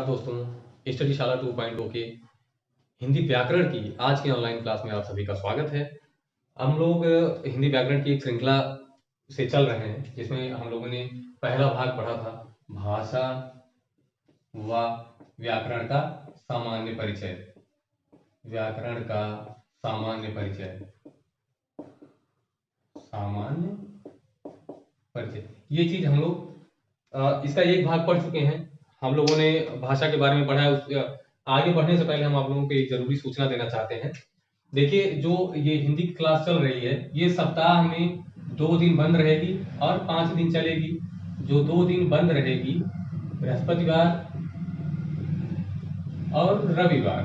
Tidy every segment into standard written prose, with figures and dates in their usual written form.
दोस्तों, स्टडी शाला 2.0 के हिंदी व्याकरण की आज की ऑनलाइन क्लास में आप सभी का स्वागत है। हम लोग हिंदी व्याकरण की एक श्रृंखला से चल रहे हैं जिसमें हम लोगों ने पहला भाग पढ़ा था भाषा व व्याकरण का सामान्य परिचय। व्याकरण का सामान्य परिचय, सामान्य परिचय, ये चीज हम लोग इसका एक भाग पढ़ चुके हैं। हम लोगों ने भाषा के बारे में पढ़ा है। आगे बढ़ने से पहले हम आप लोगों को एक जरूरी सूचना देना चाहते हैं। देखिए, जो ये हिंदी की क्लास चल रही है ये सप्ताह में 2 दिन बंद रहेगी और 5 दिन चलेगी। जो 2 दिन बंद रहेगी, बृहस्पतिवार और रविवार,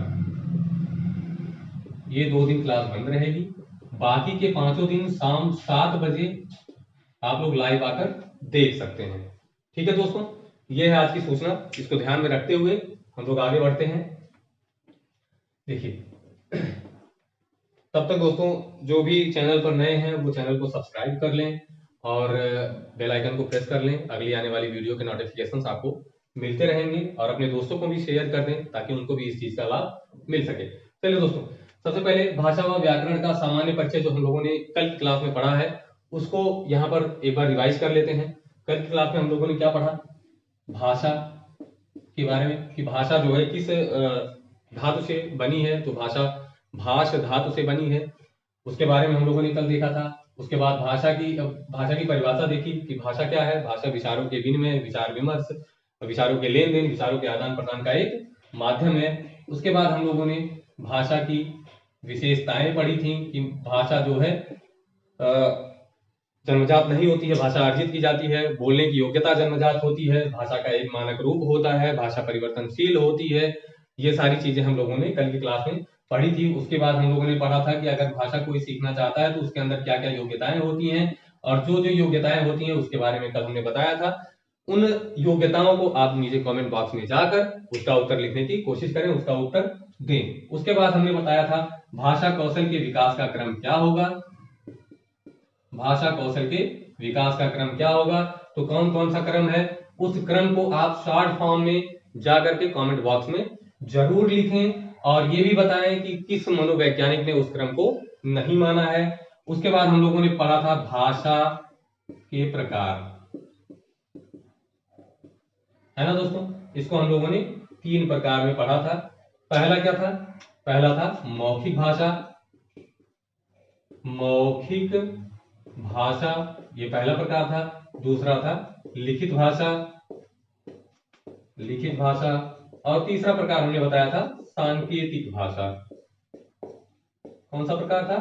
ये 2 दिन क्लास बंद रहेगी। बाकी के 5 दिन शाम 7 बजे आप लोग लाइव आकर देख सकते हैं। ठीक है दोस्तों, ये है आज की सूचना। इसको ध्यान में रखते हुए हम लोग आगे बढ़ते हैं। देखिए, तब तक दोस्तों जो भी चैनल पर नए हैं वो चैनल को सब्सक्राइब कर लें और बेल आइकन को प्रेस कर लें। अगली आने वाली वीडियो के नोटिफिकेशंस आपको मिलते रहेंगे और अपने दोस्तों को भी शेयर कर दें ताकि उनको भी इस चीज का लाभ मिल सके। चलिए दोस्तों, सबसे पहले भाषा व व्याकरण का सामान्य परिचय जो हम लोगों ने कल की क्लास में पढ़ा है उसको यहाँ पर एक बार रिवाइज कर लेते हैं। कल की क्लास में हम लोगों ने क्या पढ़ा? भाषा के बारे में कि भाषा जो है किस धातु से बनी है, तो भाषा भाष धातु से बनी है, उसके बारे में हम लोगों ने कल देखा था। उसके बाद भाषा की परिभाषा देखी कि भाषा क्या है। भाषा विचारों के विनिमय, विचार विमर्श, विचारों के लेन देन, विचारों के आदान प्रदान का एक माध्यम है। उसके बाद हम लोगों ने भाषा की विशेषताएं पढ़ी थी कि भाषा जो है जन्मजात नहीं होती है, भाषा अर्जित की जाती है। बोलने की योग्यता जन्मजात होती है, भाषा का एक मानक रूप होता है, भाषा परिवर्तनशील होती है। ये सारी चीजें हम लोगों ने कल की क्लास में पढ़ी थी। उसके बाद हम लोगों ने पढ़ा था कि अगर भाषा कोई सीखना चाहता है तो उसके अंदर क्या क्या योग्यताएं होती हैं, और जो जो योग्यताएं होती हैं उसके बारे में कल हमने बताया था। उन योग्यताओं को आप नीचे कमेंट बॉक्स में जाकर उसका उत्तर लिखने की कोशिश करें, उसका उत्तर दें। उसके बाद हमने बताया था भाषा कौशल के विकास का क्रम क्या होगा। भाषा कौशल के विकास का क्रम क्या होगा, तो कौन कौन सा क्रम है, उस क्रम को आप शॉर्ट फॉर्म में जाकर के कमेंट बॉक्स में जरूर लिखें और ये भी बताएं कि किस मनोवैज्ञानिक ने उस क्रम को नहीं माना है। उसके बाद हम लोगों ने पढ़ा था भाषा के प्रकार, है ना दोस्तों। इसको हम लोगों ने 3 प्रकार में पढ़ा था। पहला क्या था? पहला था मौखिक भाषा। मौखिक भाषा ये पहला प्रकार था। दूसरा था लिखित भाषा, लिखित भाषा, और तीसरा प्रकार हमने बताया था सांकेतिक भाषा। कौन सा प्रकार था?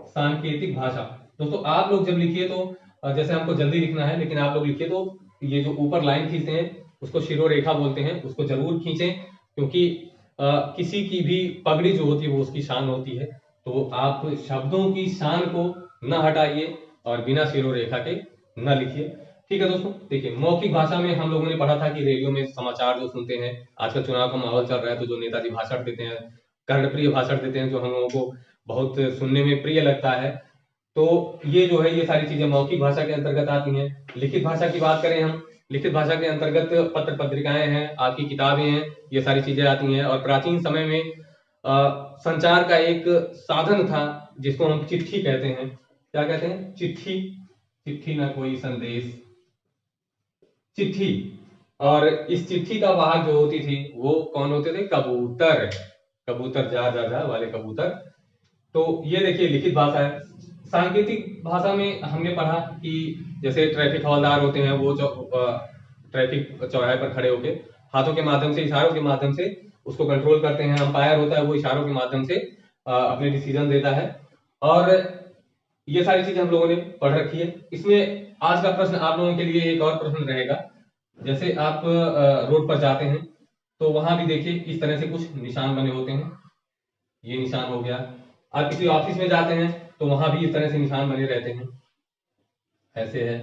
सांकेतिक भाषा। दोस्तों आप लोग जब लिखिए तो जैसे हमको जल्दी लिखना है, लेकिन आप लोग लिखिए तो ये जो ऊपर लाइन खींचते हैं उसको शिरोरेखा बोलते हैं, उसको जरूर खींचें, क्योंकि किसी की भी पगड़ी जो होती है वो उसकी शान होती है। तो आप शब्दों की शान को न हटाइए और बिना शिरोरेखा के न लिखिए। ठीक है दोस्तों, देखिए मौखिक भाषा में हम लोगों ने पढ़ा था कि रेडियो में समाचार जो सुनते हैं, आजकल चुनाव का माहौल चल रहा है तो जो नेताजी भाषण देते हैं, कर्णप्रिय भाषण देते हैं, जो हम लोगों को बहुत सुनने में प्रिय लगता है, तो ये जो है ये सारी चीजें मौखिक भाषा के अंतर्गत आती हैं। लिखित भाषा की बात करें हम, लिखित भाषा के अंतर्गत पत्र पत्रिकाएं हैं, आपकी किताबें हैं, ये सारी चीजें आती हैं। और प्राचीन समय में संचार का एक साधन था जिसको हम चिट्ठी कहते हैं। क्या कहते हैं? चिट्ठी। चिट्ठी ना कोई संदेश, चिट्ठी। और इस चिट्ठी का वाहक जो होती थी वो कौन होते थे? कबूतर। कबूतर, जा जा जा वाले कबूतर। तो ये देखिए लिखित भाषा है। सांकेतिक भाषा में हमने पढ़ा कि जैसे ट्रैफिक हवलदार होते हैं, वो ट्रैफिक चौराहे पर खड़े होके हाथों के माध्यम से, इशारों के माध्यम से उसको कंट्रोल करते हैं। अंपायर होता है, वो इशारों के माध्यम से अपने डिसीजन देता है। और ये सारी चीजें हम लोगों ने पढ़ रखी है। इसमें आज का प्रश्न आप लोगों के लिए एक और प्रश्न रहेगा। जैसे आप रोड पर जाते हैं तो वहां भी देखिए इस तरह से कुछ निशान बने होते हैं। ये निशान हो गया। आप किसी ऑफिस में जाते हैं तो वहां भी इस तरह से निशान बने रहते हैं, ऐसे है,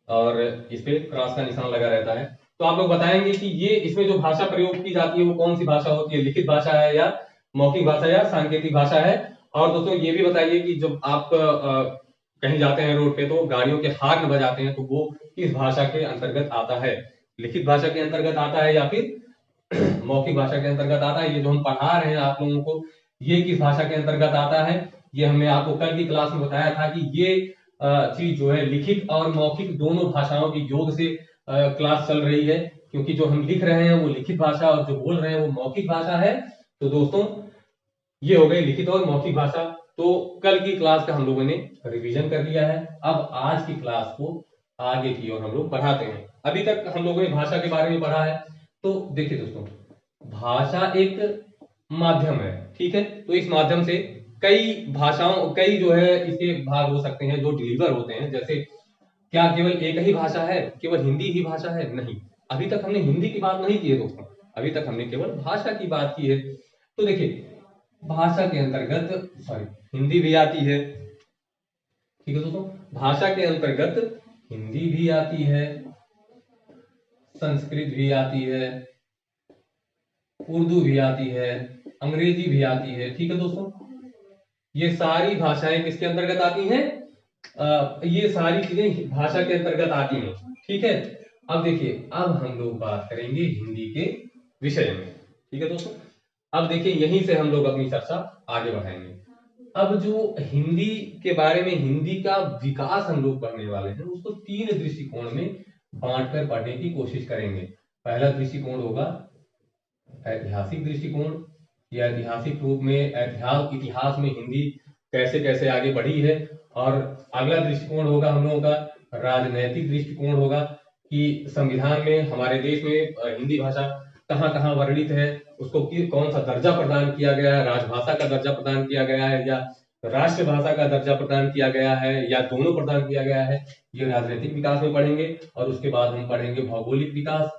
और इस पे क्रॉस का निशान लगा रहता है। तो आप लोग बताएंगे कि ये इसमें जो भाषा प्रयोग की जाती है वो कौन सी भाषा होती है? लिखित भाषा है या मौखिक भाषा या सांकेतिक भाषा है? और दोस्तों ये भी बताइए कि जब आप कहीं जाते हैं रोड पे तो गाड़ियों के हॉर्न बजाते हैं तो वो किस भाषा के अंतर्गत आता है? लिखित भाषा के अंतर्गत आता है या फिर मौखिक भाषा के अंतर्गत आता है? ये जो हम पढ़ा रहे हैं आप लोगों को, ये किस भाषा के अंतर्गत आता है? ये हमने आपको कल की क्लास में बताया था कि ये चीज जो है लिखित और मौखिक दोनों भाषाओं की योग से क्लास चल रही है, क्योंकि जो हम लिख रहे हैं वो लिखित भाषा और जो बोल रहे हैं वो मौखिक भाषा है। तो दोस्तों ये हो गई लिखित और मौखिक भाषा। तो कल की क्लास का हम लोगों ने रिवीजन कर लिया है। अब आज की क्लास को आगे की ओर हम लोग बढ़ाते हैं। अभी तक हम लोगों ने भाषा के बारे में पढ़ा है। तो देखिए दोस्तों, भाषा एक माध्यम है, ठीक है। तो इस माध्यम से कई भाषाओं, कई जो है इसके भाग हो सकते हैं जो डिलीवर होते हैं। जैसे क्या केवल एक ही भाषा है, केवल हिंदी ही भाषा है? नहीं, अभी तक हमने हिंदी की बात नहीं की है दोस्तों, अभी तक हमने केवल भाषा की बात की है। तो देखिए भाषा के अंतर्गत हिंदी भी आती है, ठीक है दोस्तों। भाषा के अंतर्गत हिंदी भी आती है, संस्कृत भी आती है, उर्दू भी आती है, अंग्रेजी भी आती है, ठीक है दोस्तों। ये सारी भाषाएं किसके अंतर्गत आती हैं? ये सारी चीजें भाषा के अंतर्गत आती हैं, ठीक है। अब देखिए, अब हम लोग बात करेंगे हिंदी के विषय में, ठीक है दोस्तों। अब देखिए यहीं से हम लोग अपनी चर्चा आगे बढ़ाएंगे। अब जो हिंदी के बारे में, हिंदी का विकास हम लोग पढ़ने वाले हैं, उसको 3 दृष्टिकोण में बांटकर पढ़ने की कोशिश करेंगे। पहला दृष्टिकोण होगा ऐतिहासिक दृष्टिकोण, या ऐतिहासिक रूप में इतिहास में हिंदी कैसे कैसे आगे बढ़ी है। और अगला दृष्टिकोण होगा हम लोगों का राजनैतिक दृष्टिकोण होगा, कि संविधान में हमारे देश में हिंदी भाषा कहाँ कहाँ वर्णित है, उसको कौन सा दर्जा प्रदान किया गया है, राजभाषा का दर्जा प्रदान किया गया है या राष्ट्रभाषा का दर्जा प्रदान किया गया है या दोनों प्रदान किया गया है। ये राजनीतिक विकास में पढ़ेंगे। और उसके बाद हम पढ़ेंगे भौगोलिक विकास,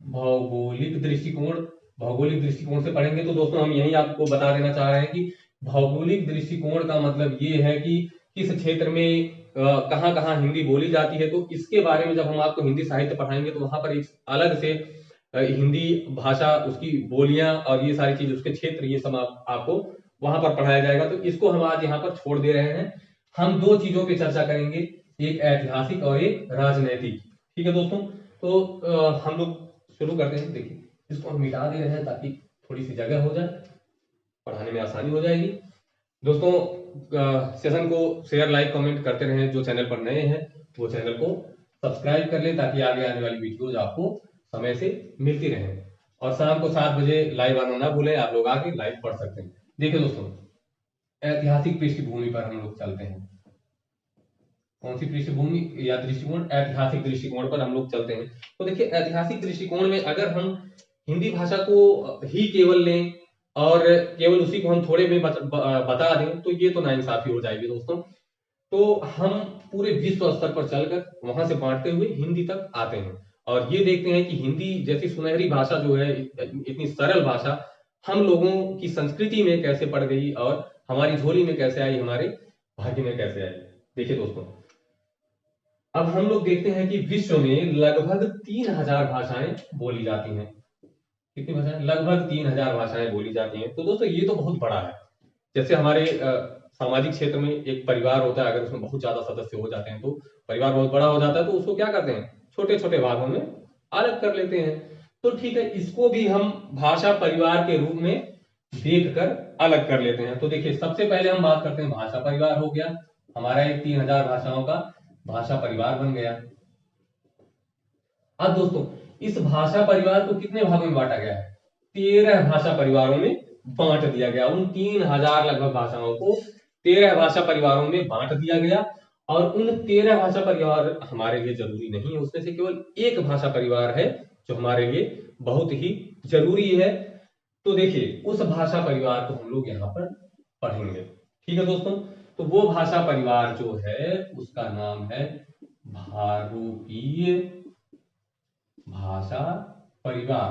भौगोलिक दृष्टिकोण। भौगोलिक दृष्टिकोण से पढ़ेंगे तो दोस्तों हम यही आपको बता देना चाह रहे हैं कि भौगोलिक दृष्टिकोण का मतलब ये है कि किस क्षेत्र में कहाँ कहाँ हिंदी बोली जाती है। तो इसके बारे में जब हम आपको हिंदी साहित्य पढ़ाएंगे तो वहां पर एक अलग से हिंदी भाषा, उसकी बोलियां और ये सारी चीज, उसके क्षेत्र, ये सब आपको वहां पर पढ़ाया जाएगा। तो इसको हम आज यहाँ पर छोड़ दे रहे हैं। हम 2 चीजों पे चर्चा करेंगे, एक ऐतिहासिक और एक राजनैतिक, ठीक है दोस्तों। तो हम लोग शुरू करते हैं। देखिए इसको हम मिटा दे रहे हैं ताकि थोड़ी सी जगह हो जाए, पढ़ाने में आसानी हो जाएगी। दोस्तों सेशन को शेयर, लाइक, कमेंट करते रहें। जो चैनल पर नए हैं वो चैनल को सब्सक्राइब कर लें ताकि आगे आने वाली वीडियोज आपको समय से मिलती रहें। और शाम को 7 बजे लाइव आना ना भूलें, आप लोग आके लाइव पढ़ सकते हैं। देखिए दोस्तों, ऐतिहासिक पृष्ठभूमि पर हम लोग चलते हैं। कौन सी पृष्ठभूमि या दृष्टिकोण? ऐतिहासिक दृष्टिकोण पर हम लोग चलते हैं। तो देखिए ऐतिहासिक दृष्टिकोण में अगर हम हिंदी भाषा को ही केवल लें और केवल उसी को हम थोड़े में बता दें तो ये तो नाइंसाफी हो जाएगी दोस्तों। तो हम पूरे विश्व स्तर पर चलकर वहां से बांटते हुए हिंदी तक आते हैं और ये देखते हैं कि हिंदी जैसी सुनहरी भाषा जो है, इतनी सरल भाषा, हम लोगों की संस्कृति में कैसे पड़ गई और हमारी झोली में कैसे आई, हमारे भाग्य में कैसे आई। देखिए दोस्तों, अब हम लोग देखते हैं कि विश्व में लगभग 3000 भाषाएं बोली जाती हैं। कितनी भाषाएं? लगभग 3000 भाषाएं बोली जाती हैं। तो दोस्तों ये तो बहुत बड़ा है। जैसे हमारे सामाजिक क्षेत्र में एक परिवार होता है, अगर उसमें बहुत ज्यादा सदस्य हो जाते हैं तो परिवार बहुत बड़ा हो जाता है, तो उसको क्या करते हैं, छोटे छोटे भागों में अलग कर लेते हैं। तो ठीक है, इसको भी हम भाषा परिवार के रूप में देखकर अलग कर लेते हैं। तो देखिए सबसे पहले हम बात करते हैं, भाषा परिवार हो गया हमारा, एक 3000 भाषाओं का भाषा परिवार बन गया। अब दोस्तों इस भाषा परिवार को कितने भागों में बांटा गया है? 13 भाषा परिवारों में बांट दिया गया। उन 3000 लगभग भाषाओं को 13 भाषा परिवारों में बांट दिया गया। और उन 13 भाषा परिवार हमारे लिए जरूरी नहीं है, उसमें से केवल एक भाषा परिवार है जो हमारे लिए बहुत ही जरूरी है। तो देखिए उस भाषा परिवार को हम लोग यहाँ पर पढ़ेंगे, ठीक है दोस्तों। तो वो भाषा परिवार जो है उसका नाम है भारूपीय भाषा परिवार।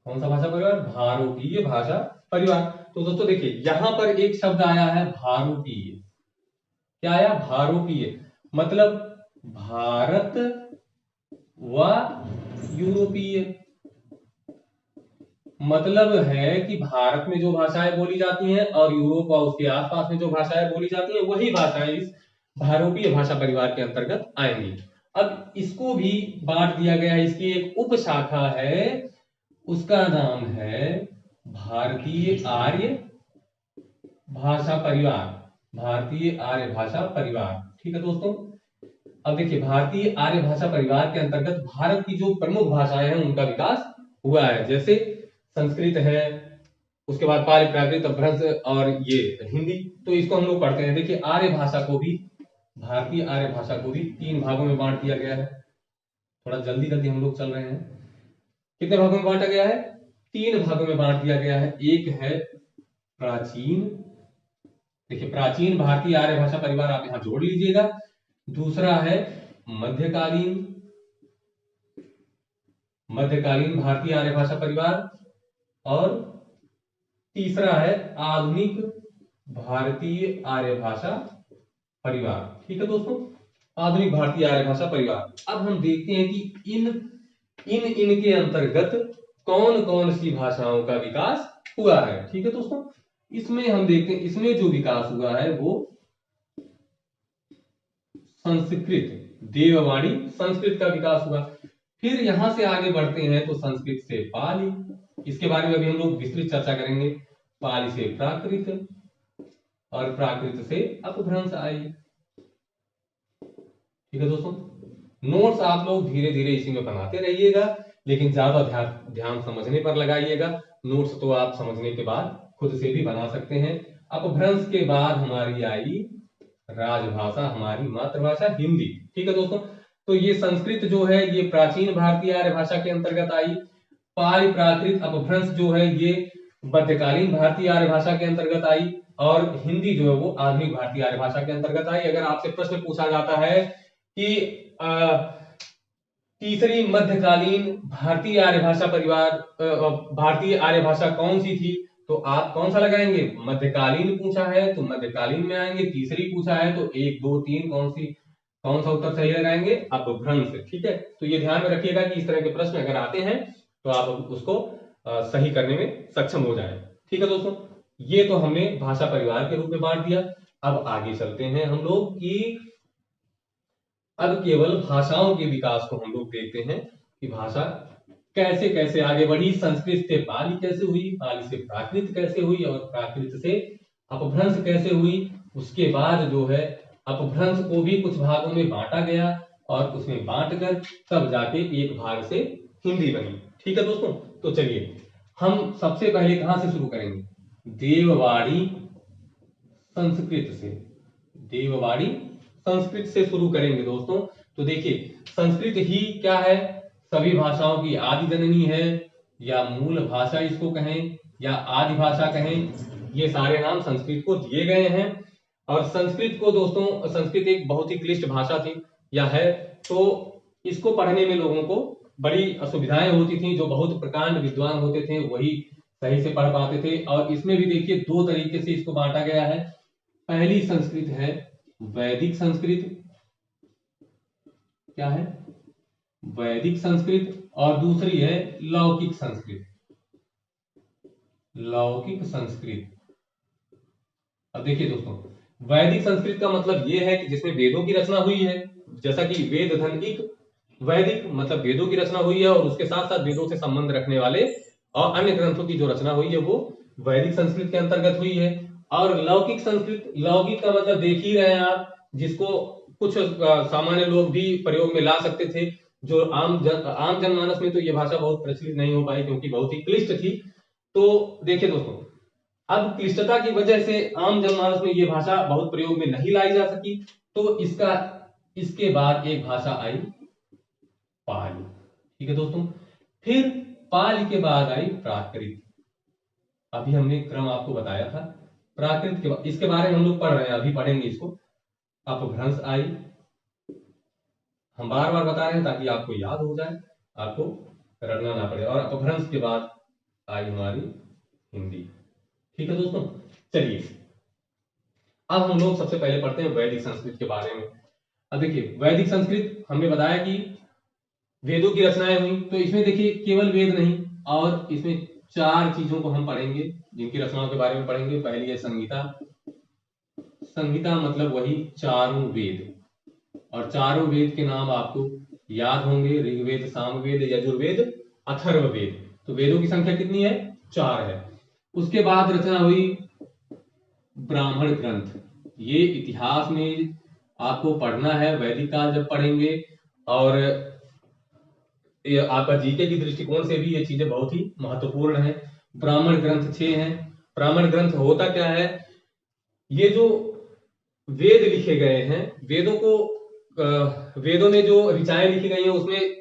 कौन सा भाषा परिवार? भारूपीय भाषा परिवार। तो दोस्तों देखिए यहां पर एक शब्द आया है भारूपीय। क्या आया? भारूपीय। मतलब भारत व यूरोपीय। मतलब है कि भारत में जो भाषाएं बोली जाती हैं और यूरोप और उसके आसपास में जो भाषाएं बोली जाती हैं वही भाषाएं इस भारोपीय भाषा परिवार के अंतर्गत आएंगी। अब इसको भी बांट दिया गया है, इसकी एक उपशाखा है, उसका नाम है भारतीय आर्य भाषा परिवार। भारतीय आर्य भाषा परिवार, ठीक है दोस्तों। अब देखिए, भारतीय आर्य भाषा परिवार के अंतर्गत भारत की जो प्रमुख भाषाएं हैं उनका विकास हुआ है, जैसे संस्कृत है, उसके बाद पाली, प्राकृत, अपभ्रंश और ये हिंदी। तो इसको हम लोग पढ़ते हैं। देखिए, आर्य भाषा को भी, भारतीय आर्य भाषा को भी 3 भागों में बांट दिया गया है। थोड़ा जल्दी जल्दी हम लोग चल रहे हैं। कितने भागों में बांटा गया है? 3 भागों में बांट दिया गया है। एक है प्राचीन, देखिए प्राचीन भारतीय आर्य भाषा परिवार आप यहां जोड़ लीजिएगा। दूसरा है मध्यकालीन, मध्यकालीन भारतीय आर्य भाषा परिवार, और तीसरा है आधुनिक भारतीय आर्य भाषा परिवार। ठीक है दोस्तों, आधुनिक भारतीय आर्य भाषा परिवार। अब हम देखते हैं कि इनके अंतर्गत कौन कौन सी भाषाओं का विकास हुआ है। ठीक है दोस्तों, इसमें हम देखते हैं, इसमें जो विकास हुआ है वो संस्कृत, देववाणी संस्कृत का विकास हुआ। फिर यहां से आगे बढ़ते हैं तो संस्कृत से पाली, इसके बारे में अभी हम लोग विस्तृत चर्चा करेंगे। पाली से प्राकृत, और प्राकृत से अपभ्रंश आई। ठीक है दोस्तों, नोट्स आप लोग धीरे धीरे इसी में बनाते रहिएगा, लेकिन ज्यादा ध्यान समझने पर लगाइएगा। नोट्स तो आप समझने के बाद खुद से भी बना सकते हैं। अपभ्रंश के बाद हमारी आई राजभाषा, हमारी मातृभाषा हिंदी। ठीक है दोस्तों, तो ये संस्कृत जो है ये प्राचीन भारतीय आर्य भाषा के अंतर्गत आई। पाली, प्राकृत, अपभ्रंश जो है ये मध्यकालीन भारतीय आर्य भाषा के अंतर्गत आई, और हिंदी जो है वो आधुनिक भारतीय आर्य भाषा के अंतर्गत आई। अगर आपसे प्रश्न पूछा जाता है कि तीसरी मध्यकालीन भारतीय आर्य भाषा परिवार, भारतीय आर्य भाषा कौन सी थी, तो आप कौन सा लगाएंगे? मध्यकालीन पूछा है तो मध्यकालीन में आएंगे। तीसरी पूछा है तो 1, 2, 3 कौन सा उत्तर सही लगाएंगे? अपभ्रंश। ठीक है, तो ये ध्यान में रखिएगा कि इस तरह के प्रश्न अगर आते हैं तो आप उसको सही करने में सक्षम हो जाए। ठीक है दोस्तों, ये तो हमने भाषा परिवार के रूप में बांट दिया। अब आगे चलते हैं हम लोग कि अब केवल भाषाओं के विकास को हम लोग देखते हैं कि भाषा कैसे कैसे आगे बढ़ी। संस्कृत से पाली कैसे हुई, पाली से प्राकृत कैसे हुई, और प्राकृत से अपभ्रंश कैसे हुई। उसके बाद जो है अपभ्रंश को भी कुछ भागों में बांटा गया, और उसमें बांटकर तब जाके एक भाग से हिंदी बनी। ठीक है दोस्तों, तो चलिए हम सबसे पहले कहां से शुरू करेंगे? देववाणी संस्कृत से, देववाणी संस्कृत से शुरू करेंगे दोस्तों। तो देखिए, संस्कृत ही क्या है? सभी भाषाओं की आदि जननी है, या मूल भाषा इसको कहें, या आदि भाषा कहें, ये सारे नाम संस्कृत को दिए गए हैं। और संस्कृत को दोस्तों, संस्कृत एक बहुत ही क्लिष्ट भाषा थी या है, तो इसको पढ़ने में लोगों को बड़ी असुविधाएं होती थी। जो बहुत प्रकांड विद्वान होते थे वही सही से पढ़ पाते थे। और इसमें भी देखिए 2 तरीके से इसको बांटा गया है। पहली संस्कृत है वैदिक संस्कृत, क्या है? वैदिक संस्कृत। और दूसरी है लौकिक संस्कृत, लौकिक संस्कृत। अब देखिए दोस्तों, वैदिक संस्कृत का मतलब यह है कि जिसमें वेदों की रचना हुई है, जैसा कि वेद धनिक। वैदिक मतलब वेदों की रचना हुई है, और उसके साथ साथ वेदों से संबंध रखने वाले और अन्य ग्रंथों की जो रचना हुई है वो वैदिक संस्कृत के अंतर्गत हुई है। और लौकिक संस्कृत, लौकिक का मतलब देख ही रहे हैं आप, जिसको कुछ सामान्य लोग भी प्रयोग में ला सकते थे। जो आम जनमानस में तो ये भाषा बहुत प्रचलित नहीं हो पाई, क्योंकि बहुत ही क्लिष्ट थी। तो देखिए दोस्तों, अब क्लिष्टता की वजह से आम जनमानस में ये भाषा बहुत प्रयोग में नहीं लाई जा सकी। तो इसके बाद एक भाषा आई पाली। ठीक है दोस्तों, फिर पाली के बाद आई प्राकृत। अभी हमने क्रम आपको बताया था। प्राकृत के बाद, इसके बारे में हम लोग पढ़ रहे हैं, अभी पढ़ेंगे इसको। अपभ्रंश आई, हम बार बार बता रहे हैं ताकि आपको याद हो जाए, आपको रटना ना पड़े। और अपभ्रंश के बाद आई हमारी हिंदी। ठीक है दोस्तों, चलिए अब हम लोग सबसे पहले पढ़ते हैं वैदिक संस्कृत के बारे में। अब देखिए, वैदिक संस्कृत हमने बताया कि वेदों की रचनाएं हुई। तो इसमें देखिए केवल वेद नहीं, और इसमें 4 चीजों को हम पढ़ेंगे जिनकी रचनाओं के बारे में पढ़ेंगे। पहली है संहिता, संहिता मतलब वही चारों वेद, और चारों वेद के नाम आपको याद होंगे, ऋग्वेद, सामवेद, यजुर्वेद, अथर्ववेद। तो वेदों की संख्या कितनी है? 4 है। उसके बाद रचना हुई ब्राह्मण ग्रंथ। ये इतिहास में आपको पढ़ना है, वैदिक काल जब पढ़ेंगे, और ये आपका जीके की दृष्टिकोण से भी ये चीजें बहुत ही महत्वपूर्ण है। ब्राह्मण ग्रंथ 6 हैं। ब्राह्मण ग्रंथ होता क्या है? ये जो वेद लिखे गए हैं, वेदों को वेदों में जो ऋचाएं लिखी गई हैं उसमें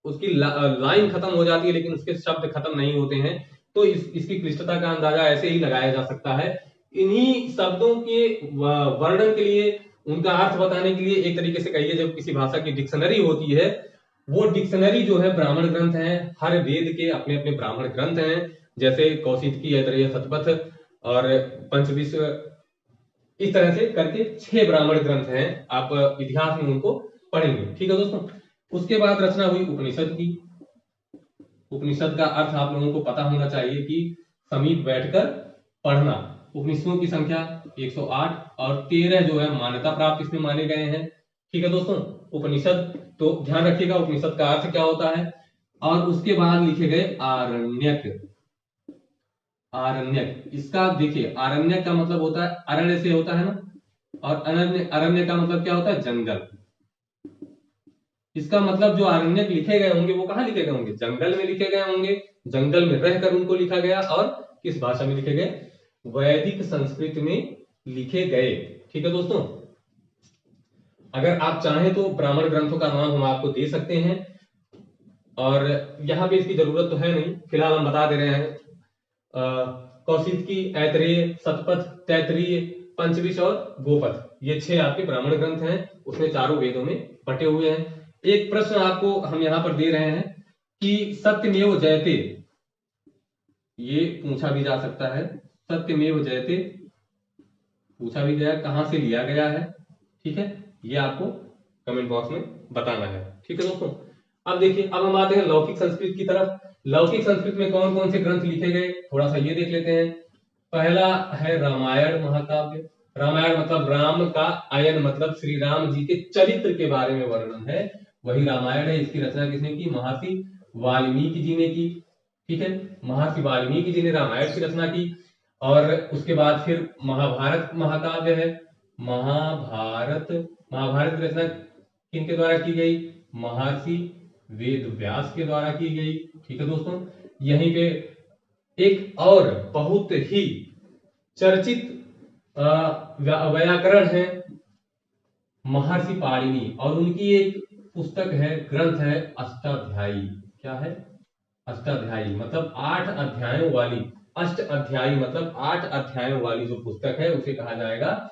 उसकी लाइन खत्म हो जाती है लेकिन उसके शब्द खत्म नहीं होते हैं। तो इसकी क्लिष्टता का अंदाजा ऐसे ही लगाया जा सकता है। इन्हीं शब्दों के वर्णन के लिए, उनका अर्थ बताने के लिए, एक तरीके से कहिए जब किसी भाषा की डिक्शनरी होती है, वो डिक्शनरी जो है ब्राह्मण ग्रंथ है। हर वेद के अपने अपने ब्राह्मण ग्रंथ हैं, जैसे कौशिकी, ऐतरेय, शतपथ और पंचविंश, इस तरह से करके 6 ब्राह्मण ग्रंथ हैं। आप इतिहास में उनको पढ़ेंगे। ठीक है दोस्तों। उसके बाद रचना हुई उपनिषद की। उपनिषद का अर्थ आप लोगों को पता होना चाहिए कि समीप बैठकर पढ़ना। उपनिषदों की संख्या 108 और 13 जो है मान्यता प्राप्त इसमें माने गए हैं। ठीक है दोस्तों। उपनिषद तो ध्यान रखिएगा उपनिषद का अर्थ क्या होता है। और उसके बाद लिखे गए आरण्यक। आरण्यक, इसका देखिए, आरण्यक का मतलब होता है अरण्य से होता है ना, और अरण्य, अरण्य का मतलब क्या होता है? जंगल। इसका मतलब जो आरण्यक लिखे गए होंगे वो कहाँ लिखे गए होंगे? जंगल में लिखे गए होंगे। जंगल में रहकर उनको लिखा गया। और किस भाषा में लिखे गए? वैदिक संस्कृत में लिखे गए। ठीक है दोस्तों। अगर आप चाहें तो ब्राह्मण ग्रंथों का नाम हम आपको दे सकते हैं, और यहाँ पे इसकी जरूरत तो है नहीं, फिलहाल हम बता दे रहे हैं। कौशिकी, ऐतरेय, शतपथ, तैत्तिरीय, पंचविंश और गोपथ, ये 6 आपके ब्राह्मण ग्रंथ हैं। उसमें चारों वेदों में बटे हुए हैं। एक प्रश्न आपको हम यहां पर दे रहे हैं कि सत्यमेव जयते, ये पूछा भी जा सकता है। सत्यमेव जयते पूछा भी गया, कहां से लिया गया है? ठीक है, ये आपको कमेंट बॉक्स में बताना है। ठीक है दोस्तों। अब देखिए, अब हम आते हैं लौकिक संस्कृत की तरफ। लौकिक संस्कृत में कौन कौन से ग्रंथ लिखे गए, थोड़ा सा ये देख लेते हैं। पहला है रामायण महाकाव्य। रामायण मतलब राम का आयन, मतलब श्री राम जी के चरित्र के बारे में वर्णन है, वही रामायण है। इसकी रचना किसने की? महर्षि वाल्मीकि जी ने की। ठीक है, महर्षि वाल्मीकि जी ने रामायण की रचना की। और उसके बाद फिर महाभारत महाकाव्य है। महाभारत, महाभारत की रचना किनके द्वारा की गई? महर्षि वेद व्यास के द्वारा की गई। ठीक है दोस्तों। यहीं पे एक और बहुत ही चर्चित व्याकरण है महर्षि पाणिनि, और उनकी एक पुस्तक है, ग्रंथ है अष्टाध्यायी। क्या है? अष्टाध्यायी मतलब 8 अध्यायों वाली, अष्ट अध्यायी मतलब 8 अध्यायों वाली जो पुस्तक है उसे कहा जाएगा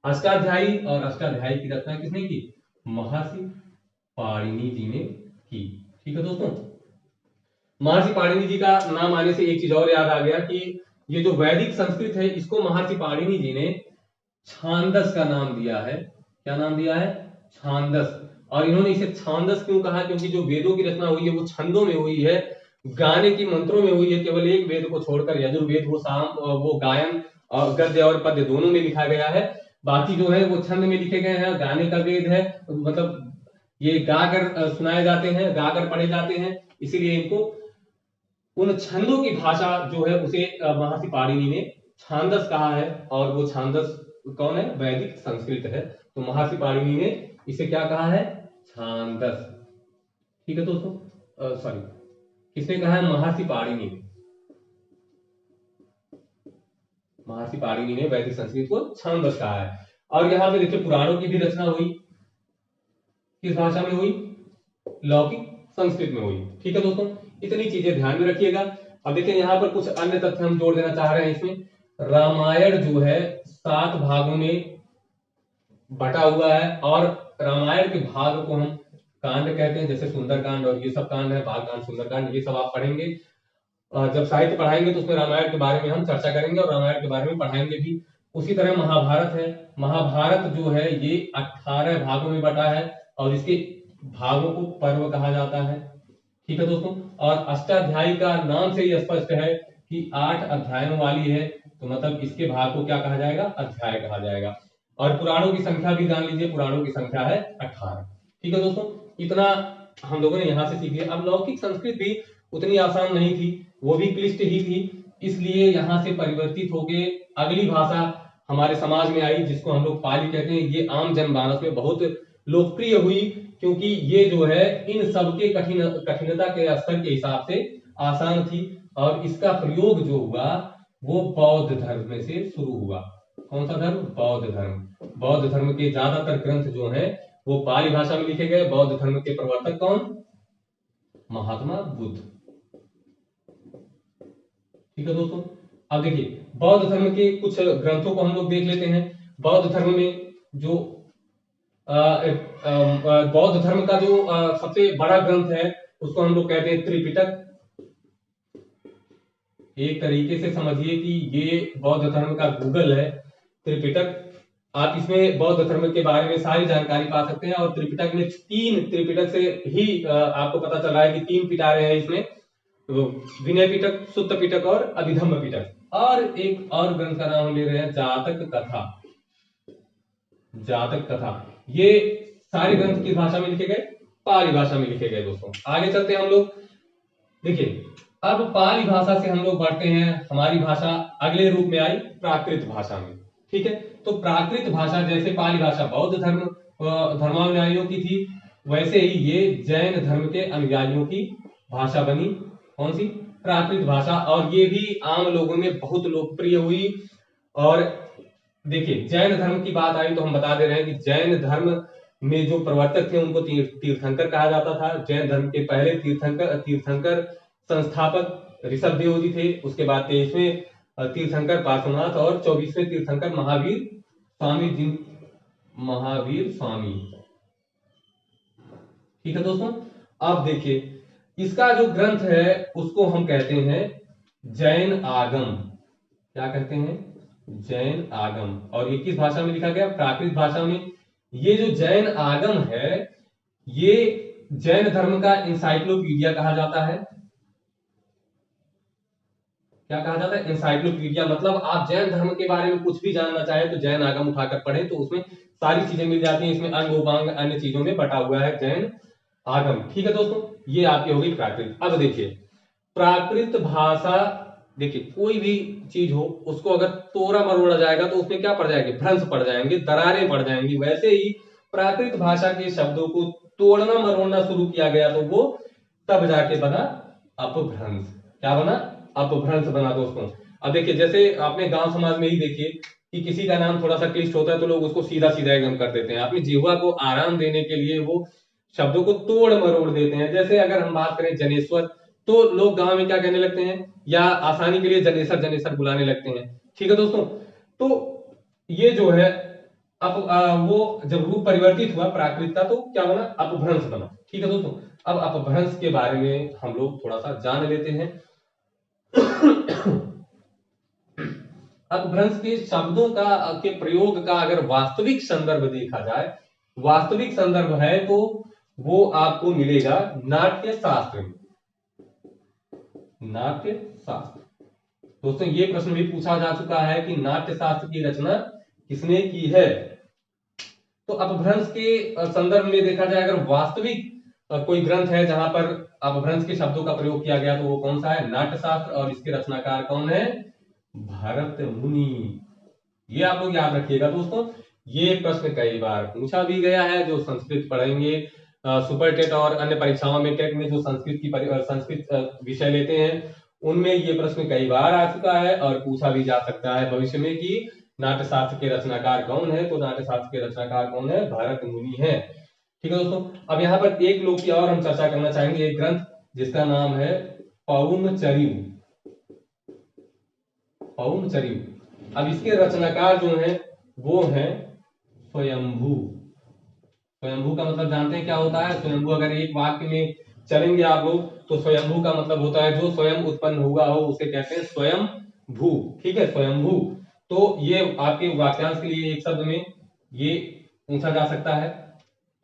अष्टाध्यायी। और अष्टाध्यायी की रचना किसने की? महर्षि पाणिनि जी ने की। ठीक है दोस्तों। महर्षि पाणिनि जी का नाम आने से एक चीज और याद आ गया कि ये जो वैदिक संस्कृत है इसको महर्षि पाणिनि जी ने छांदस का नाम दिया है। क्या नाम दिया है? छांदस। और इन्होंने इसे छांदस क्यों कहा? क्योंकि जो वेदों की रचना हुई है वो छंदों में हुई है, गाने की मंत्रों में हुई है। केवल एक वेद को छोड़कर, यजुर्वेद, वो गायन और गद्य और पद्य दोनों में लिखा गया है। बाकी जो है वो छंद में लिखे गए हैं। गाने का वेद है, मतलब ये गाकर सुनाए जाते हैं, गाकर पढ़े जाते हैं, इसीलिए इनको उन छंदों की भाषा जो है उसे महर्षि पाणिनि ने छांदस कहा है। और वो छांदस कौन है? वैदिक संस्कृत है। तो महर्षि पाणिनि ने इसे क्या कहा है? छांदस। ठीक है दोस्तों। सॉरी, किसने कहा है? महर्षि पाणिनि। महर्षि पाणिनि ने वैदिक संस्कृत को छांदस कहा है। और यहाँ पे देखिए पुराणों की भी रचना हुई, किस भाषा में हुई? लौकिक संस्कृत में हुई। ठीक है दोस्तों, इतनी चीजें ध्यान में रखिएगा। अब देखिए यहाँ पर कुछ अन्य तथ्य हम जोड़ देना चाह रहे हैं इसमें। रामायण जो है 7 भागों में बटा हुआ है, और रामायण के भाग को हम कांड कहते हैं, जैसे सुंदरकांड और ये सब कांड है, बालकांड, सुंदरकांड, ये सब आप पढ़ेंगे। जब साहित्य पढ़ाएंगे तो उसमें रामायण के बारे में हम चर्चा करेंगे और रामायण के बारे में पढ़ाएंगे भी। उसी तरह महाभारत है। महाभारत जो है ये 18 भागों में बटा है, और इसके भागों को पर्व कहा जाता है। ठीक है दोस्तों। और अष्टाध्यायी का नाम से ही स्पष्ट है कि 8 अध्यायों वाली है, तो मतलब इसके भाग को क्या कहा जाएगा? अध्याय कहा जाएगा। और पुराणों की संख्या भी जान लीजिए, पुराणों की संख्या है 18। ठीक है दोस्तों, इतना हम लोगों ने यहाँ से सीख लिया। अब लौकिक संस्कृत भी उतनी आसान नहीं थी, वो भी क्लिष्ट ही थी, इसलिए यहाँ से परिवर्तित होके अगली भाषा हमारे समाज में आई, जिसको हम लोग पाली कहते हैं। ये आम जनमानस में बहुत लोकप्रिय हुई, क्योंकि ये जो है इन सबके कठिनता के स्तर के हिसाब से आसान थी, और इसका प्रयोग जो हुआ वो बौद्ध धर्म में से शुरू हुआ। कौन सा धर्म? बौद्ध धर्म। बौद्ध धर्म के ज्यादातर ग्रंथ जो हैं वो पाली भाषा में लिखे गए। बौद्ध धर्म के प्रवर्तक कौन? महात्मा बुद्ध। ठीक है दोस्तों, अब देखिए बौद्ध धर्म के कुछ ग्रंथों को हम लोग देख लेते हैं। बौद्ध धर्म में जो बौद्ध धर्म का जो सबसे बड़ा ग्रंथ है उसको हम लोग कहते हैं त्रिपिटक। एक तरीके से समझिए कि ये बौद्ध धर्म का गूगल है, त्रिपिटक। आप इसमें बौद्ध धर्म के बारे में सारी जानकारी पा सकते हैं। और त्रिपिटक में त्रिपिटक से ही आपको पता चल रहा है कि 3 पिटारे हैं इसमें, तो विनय पिटक, सुत्त पिटक और अभिधम्म पिटक। और एक और ग्रंथ का नाम ले रहे हैं जातक कथा। जातक कथा, ये सारे ग्रंथ किस भाषा में लिखे गए? पाली भाषा में लिखे गए। दोस्तों आगे चलते हैं हम लोग। देखिए अब पाली भाषा से हम लोग बढ़ते हैं, हमारी भाषा अगले रूप में आई प्राकृत भाषा में। ठीक है, तो प्राकृत भाषा जैसे पाली भाषा बौद्ध धर्मानुयायियों की थी, वैसे ही ये जैन धर्म के अनुयायियों की भाषा बनी। कौन सी? प्राकृत भाषा। और ये भी आम लोगों में बहुत लोकप्रिय हुई। और देखिए जैन धर्म की बात आई तो हम बता दे रहे हैं कि जैन धर्म में जो प्रवर्तक थे उनको तीर्थंकर कहा जाता था। जैन धर्म के पहले तीर्थंकर संस्थापक ऋषभ देव जी थे। उसके बाद 23वें तीर्थंकर पार्श्वनाथ और 24वें तीर्थंकर महावीर स्वामी। ठीक है दोस्तों, अब देखिए इसका जो ग्रंथ है उसको हम कहते हैं जैन आगम। क्या कहते हैं? जैन आगम। और ये किस भाषा में लिखा गया? प्राकृत भाषा में। ये जो जैन आगम है ये जैन धर्म का इंसाइक्लोपीडिया कहा जाता है। क्या कहा जाता है? इंसाइक्लोपीडिया। मतलब आप जैन धर्म के बारे में कुछ भी जानना चाहे तो जैन आगम उठाकर पढ़ें तो उसमें सारी चीजें मिल जाती हैं। इसमें अंग उपांग अन्य चीजों में बटा हुआ है जैन आगम। ठीक है दोस्तों, ये आपकी होगी प्राकृत। अब देखिए प्राकृत भाषा, देखिए कोई भी चीज हो उसको अगर तोड़ा मरोड़ा जाएगा तो उसमें क्या पड़ जाएंगे? भ्रंश पड़ जाएंगे, दरारें पड़ जाएंगी। वैसे ही प्राकृत भाषा के शब्दों को तोड़ना मरोड़ना शुरू किया गया तो वो तब जाके बना अपभ्रंश। क्या बना? अपभ्रंश बना दोस्तों। अब देखिए जैसे आपने गांव समाज में ही देखिए कि किसी का नाम थोड़ा सा क्लिष्ट होता है तो लोग उसको सीधा सीधा एकदम कर देते हैं। अपनी जिह्वा को आराम देने के लिए वो शब्दों को तोड़ मरोड़ देते हैं। जैसे अगर हम बात करें जनेश्वर, तो लोग गांव में क्या कहने लगते हैं, या आसानी के लिए जनेसर जनेसर बुलाने लगते हैं। ठीक है दोस्तों, तो ये जो है अब वो जब रूप परिवर्तित हुआ प्राकृत का तो क्या बना? अपभ्रंश बना। ठीक है दोस्तों, अब अपभ्रंश के बारे में हम लोग थोड़ा सा जान लेते हैं। अपभ्रंश के शब्दों के प्रयोग का अगर वास्तविक संदर्भ देखा जाए, वास्तविक संदर्भ है तो वो आपको मिलेगा नाट्य शास्त्र में। नाट्य शास्त्र। दोस्तों ये प्रश्न भी पूछा जा चुका है कि नाट्य शास्त्र की रचना किसने की है? तो अपभ्रंश के संदर्भ में देखा जाए अगर वास्तविक कोई ग्रंथ है जहां पर अपभ्रंश के शब्दों का प्रयोग किया गया तो वो कौन सा है? नाट्य शास्त्र। और इसके रचनाकार कौन है? भरत मुनि। ये आप लोग याद रखिएगा दोस्तों, ये प्रश्न कई बार पूछा भी गया है। जो संस्कृत पढ़ेंगे सुपर टेट और अन्य परीक्षाओं में, टेट में जो संस्कृत विषय लेते हैं उनमें ये प्रश्न कई बार आ चुका है और पूछा भी जा सकता है भविष्य में कि नाट्य शास्त्र के रचनाकार कौन है? तो नाट्य शास्त्र के रचनाकार कौन है? भरत मुनि है। ठीक है दोस्तों, अब यहाँ पर एक लोक की और हम चर्चा करना चाहेंगे, एक ग्रंथ जिसका नाम है पौमचर्यु। पौमचर्यु। अब इसके रचनाकार जो हैं वो हैं स्वयंभू। स्वयंभू का मतलब जानते हैं क्या होता है? स्वयंभू अगर एक वाक्य में चलेंगे आप लोग तो स्वयंभू का मतलब होता है जो स्वयं उत्पन्न हुआ हो उसे कहते हैं स्वयंभू। ठीक है, स्वयंभू। तो ये आपके वाक्यांश के लिए एक शब्द में ये पूछा जा सकता है,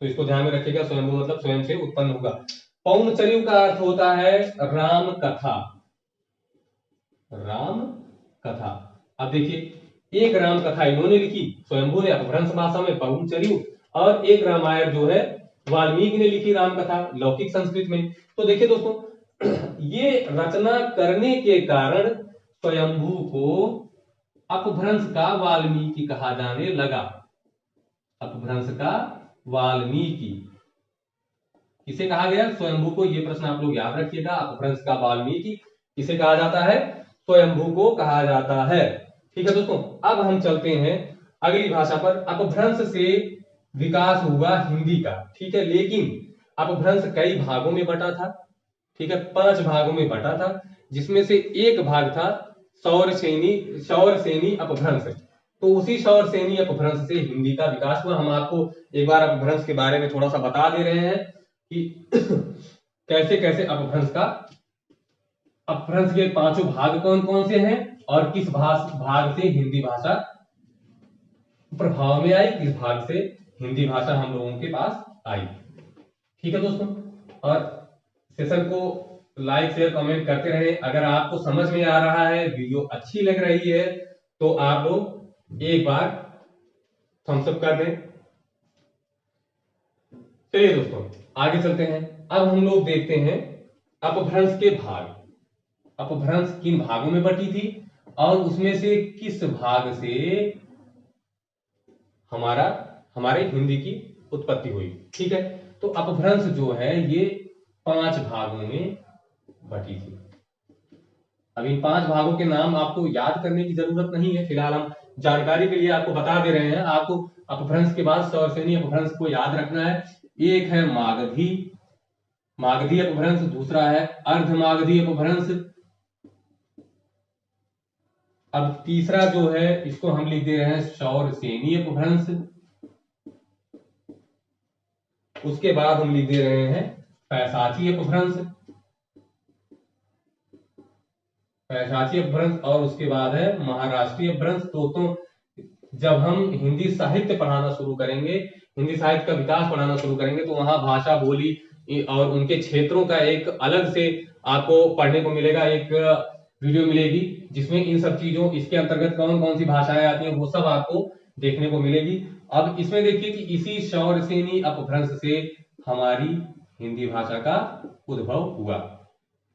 तो इसको ध्यान में रखिएगा। स्वयंभू मतलब स्वयं से उत्पन्न होगा। पौमचर्यु का अर्थ होता है राम कथा। राम कथा। अब देखिए एक राम कथा इन्होंने लिखी, स्वयंभू ने अपभ्रंश भाषा में बहुचर्यु, और एक रामायण जो है वाल्मीकि ने लिखी राम कथा लौकिक संस्कृत में। तो देखिए दोस्तों, ये रचना करने के कारण स्वयंभू को अपभ्रंश का वाल्मीकि कहा जाने लगा। अपभ्रंश का वाल्मीकि किसे कहा गया? स्वयंभू को। ये प्रश्न आप लोग याद रखिएगा। अपभ्रंश का वाल्मीकि किसे कहा जाता है? स्वयंभू को कहा जाता है। ठीक है दोस्तों, अब हम चलते हैं अगली भाषा पर। अपभ्रंश से विकास हुआ हिंदी का, ठीक है, लेकिन अपभ्रंश कई भागों में बटा था। ठीक है, 5 भागों में बटा था, जिसमें से एक भाग था शौरसेनी अपभ्रंश। तो उसी शौरसेनी अपभ्रंश से हिंदी का विकास हुआ। हम आपको एक बार अपभ्रंश के बारे में थोड़ा सा बता दे रहे हैं कि कैसे कैसे अपभ्रंश के 5 भाग कौन कौन से हैं और किस भाग से हिंदी भाषा प्रभाव में आई, किस भाग से हिंदी भाषा हम लोगों के पास आई। ठीक है दोस्तों, और सेशन को लाइक शेयर कमेंट करते रहे। अगर आपको समझ में आ रहा है, वीडियो अच्छी लग रही है, तो आप लोग एक बार थम्स अप कर दें। चलिए दोस्तों, आगे चलते हैं। अब हम लोग देखते हैं अपभ्रंश के भाग। अपभ्रंश किन भागों में बटी थी और उसमें से किस भाग से हमारे हिंदी की उत्पत्ति हुई। ठीक है, तो अपभ्रंश जो है ये 5 भागों में बटी थी। अब इन 5 भागों के नाम आपको याद करने की जरूरत नहीं है, फिलहाल हम जानकारी के लिए आपको बता दे रहे हैं। आपको अपभ्रंश के बाद शौरसेनी अपभ्रंश को याद रखना है। एक है मागधी अपभ्रंश, दूसरा है अर्धमागधी अपभ्रंश, अब तीसरा जो है इसको हम लिख दे रहे हैं शौरसेनी अपभ्रंश, उसके बाद हम लिख दे रहे हैं पैशाची अपभ्रंश, और उसके बाद है महाराष्ट्रीय अपभ्रंश। तो जब हम हिंदी साहित्य पढ़ाना शुरू करेंगे, हिंदी साहित्य का विकास पढ़ाना शुरू करेंगे, तो वहां भाषा, बोली और उनके क्षेत्रों का एक अलग से आपको पढ़ने को मिलेगा, एक वीडियो मिलेगी जिसमें इन सब चीजों, इसके अंतर्गत कौन कौन सी भाषाएं आती हैं, वो सब आपको देखने को मिलेगी। अब इसमें देखिए कि इसी शौरसेनी अपभ्रंश से हमारी हिंदी भाषा का उद्भव हुआ।